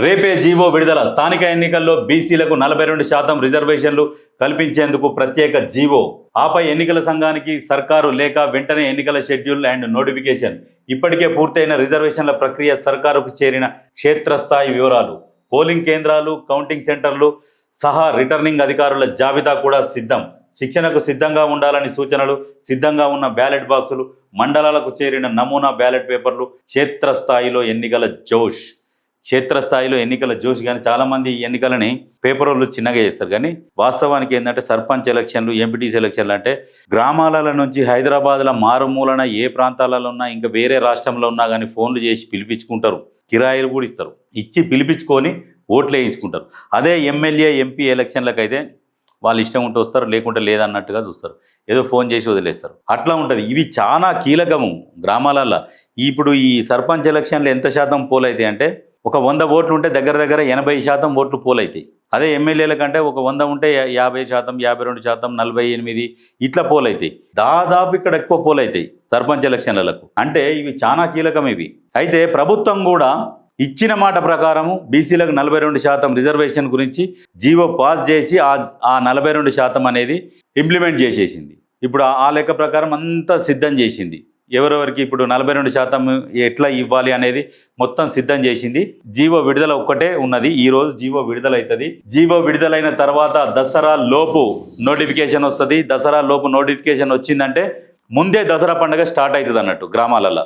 రేపే జీవో విడుదల. స్థానిక ఎన్నికల్లో బీసీలకు 42% రిజర్వేషన్లు కల్పించేందుకు ప్రత్యేక జీవో. ఆపై ఎన్నికల సంఘానికి సర్కారు లేక వెంటనే ఎన్నికల షెడ్యూల్ అండ్ నోటిఫికేషన్. ఇప్పటికే పూర్తయిన రిజర్వేషన్ల ప్రక్రియ, సర్కారుకు చేరిన క్షేత్రస్థాయి వివరాలు, పోలింగ్ కేంద్రాలు, కౌంటింగ్ సెంటర్లు సహా రిటర్నింగ్ అధికారుల జాబితా కూడా సిద్ధం. శిక్షణకు సిద్ధంగా ఉండాలని సూచనలు, సిద్ధంగా ఉన్న బ్యాలెట్ బాక్సులు, మండలాలకు చేరిన నమూనా బ్యాలెట్ పేపర్లు, క్షేత్రస్థాయిలో ఎన్నికల జోష్. క్షేత్రస్థాయిలో ఎన్నికల జోష్. కానీ చాలామంది ఈ ఎన్నికలని పేపర్ వాళ్ళు చిన్నగా చేస్తారు. కానీ వాస్తవానికి ఏంటంటే సర్పంచ్ ఎలక్షన్లు, ఎంపీటీసీ ఎలక్షన్లు అంటే గ్రామాల నుంచి హైదరాబాద్లో మారుమూలన ఏ ప్రాంతాలలో ఉన్నా, ఇంకా వేరే రాష్ట్రంలో ఉన్నా కానీ ఫోన్లు చేసి పిలిపించుకుంటారు. కిరాయిలు కూడా ఇస్తారు. ఇచ్చి పిలిపించుకొని ఓట్లు వేయించుకుంటారు. అదే ఎమ్మెల్యే, ఎంపీ ఎలక్షన్లకైతే వాళ్ళు ఇష్టం ఉంటే వస్తారు, లేకుంటే లేదన్నట్టుగా చూస్తారు. ఏదో ఫోన్ చేసి వదిలేస్తారు. అట్లా ఉంటుంది. ఇవి చాలా కీలకము గ్రామాలలో. ఇప్పుడు ఈ సర్పంచ్ ఎలక్షన్లు ఎంత శాతం పోలైతాయి అంటే, ఒక 100 ఓట్లు ఉంటే దగ్గర 80% ఓట్లు పోలైతాయి. అదే ఎమ్మెల్యేల కంటే ఒక 100 ఉంటే 50%, 52%, 48 ఇట్లా పోలైతాయి. దాదాపు ఇక్కడ ఎక్కువ పోలైతాయి సర్పంచ్ ఎలక్షన్లకు. అంటే ఇవి చాలా కీలకం ఇవి. అయితే ప్రభుత్వం కూడా ఇచ్చిన మాట ప్రకారము బీసీలకు 42% రిజర్వేషన్ గురించి జీవో పాస్ చేసి ఆ 42% అనేది ఇంప్లిమెంట్ చేసేసింది. ఇప్పుడు ఆ లెక్క ప్రకారం అంతా సిద్ధం చేసింది. ఎవరెవరికి ఇప్పుడు 42% ఎట్లా ఇవ్వాలి అనేది మొత్తం సిద్ధం చేసింది. జీవో విడుదల ఒక్కటే ఉన్నది. ఈ రోజు జీవో విడుదల అవుతుంది. జీవో విడుదలైన తర్వాత దసరా లోపు నోటిఫికేషన్ వస్తుంది. దసరా లోపు నోటిఫికేషన్ వచ్చిందంటే ముందే దసరా పండుగ స్టార్ట్ అవుతుంది అన్నట్టు గ్రామాలలో.